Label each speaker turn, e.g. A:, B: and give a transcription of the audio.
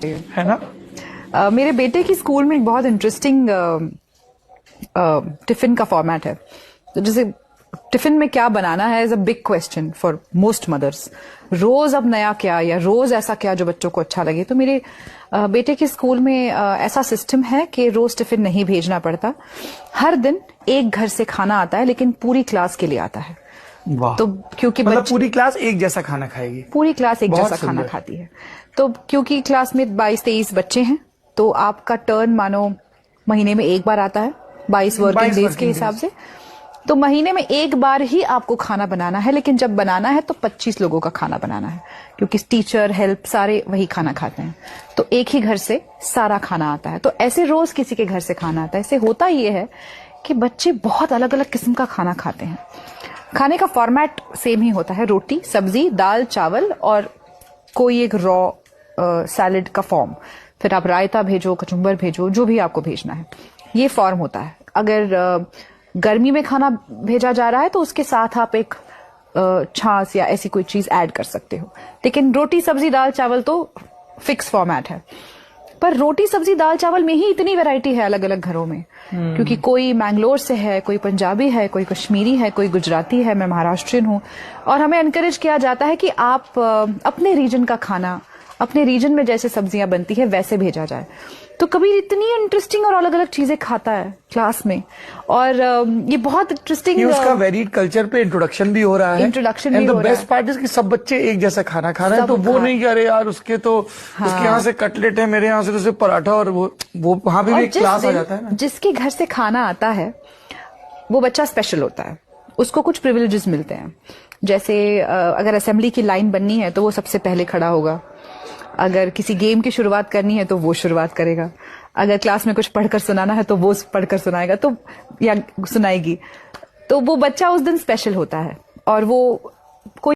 A: है ना।
B: मेरे बेटे की स्कूल में एक बहुत इंटरेस्टिंग टिफिन का फॉर्मेट है। तो जैसे टिफिन में क्या बनाना है is a big question for most mothers. रोज अब नया क्या, या रोज ऐसा क्या जो बच्चों को अच्छा लगे। तो मेरे बेटे के स्कूल में ऐसा सिस्टम है कि रोज टिफिन नहीं भेजना पड़ता। हर दिन एक घर से खाना आता है, लेकिन पूरी क्लास के लिए आता है।
A: वाह।
B: तो क्योंकि
A: मतलब पूरी क्लास एक जैसा खाना खाएगी।
B: पूरी क्लास एक
A: बहुत
B: जैसा खाना
A: सुंदर।
B: खाती है। तो क्योंकि क्लास में 22-23 बच्चे हैं, तो आपका टर्न मानो महीने में एक बार आता है, 22 वर्किंग डेज के हिसाब से। तो महीने में एक बार ही आपको खाना बनाना है, लेकिन जब बनाना है तो 25 लोगों का खाना बनाना है, क्योंकि टीचर हेल्प सारे वही खाना खाते हैं। तो एक ही घर से सारा खाना आता है। तो ऐसे रोज किसी के घर से खाना आता है। ऐसे होता ये है कि बच्चे बहुत अलग अलग किस्म का खाना खाते हैं। खाने का फॉर्मेट सेम ही होता है, रोटी सब्जी दाल चावल और कोई एक रॉ सैलेड का फॉर्म। फिर आप रायता भेजो, कचुम्बर भेजो, जो भी आपको भेजना है, ये फॉर्म होता है। अगर गर्मी में खाना भेजा जा रहा है तो उसके साथ आप एक छाछ या ऐसी कोई चीज ऐड कर सकते हो। लेकिन रोटी सब्जी दाल चावल तो फिक्स फॉर्मेट है। पर रोटी सब्जी दाल चावल में ही इतनी वैरायटी है अलग अलग घरों में, क्योंकि कोई मैंगलोर से है, कोई पंजाबी है, कोई कश्मीरी है, कोई गुजराती है, मैं महाराष्ट्रियन हूं। और हमें एनकरेज किया जाता है कि आप अपने रीजन का खाना, अपने रीजन में जैसे सब्जियां बनती है वैसे भेजा जाए। तो कभी इतनी इंटरेस्टिंग और अलग अलग चीजें खाता है क्लास में। और ये बहुत इंटरेस्टिंग,
A: उसका वेरिड कल्चर पे इंट्रोडक्शन भी हो रहा है।
B: इंट्रोडक्शन भी हो रहा है।
A: बेस्ट पार्ट इज कि सब बच्चे एक जैसा खाना खा रहे हैं। तो वो नहीं कह रहे यार उसके तो उसके यहाँ से कटलेट है, मेरे यहाँ से तो सिर्फ पराठा, और वो वहां पे भी एक क्लास आ जाता है ना।
B: जिसके घर से खाना आता है वो बच्चा स्पेशल होता है, उसको कुछ प्रिविलेजेस मिलते हैं। जैसे अगर असेंबली की लाइन बननी है तो वो सबसे पहले खड़ा होगा। अगर किसी गेम की शुरुआत करनी है तो वो शुरुआत करेगा। अगर क्लास में कुछ पढ़कर सुनाना है तो वो पढ़कर सुनाएगा, तो या सुनाएगी। तो वो बच्चा उस दिन स्पेशल होता है। और वो कोई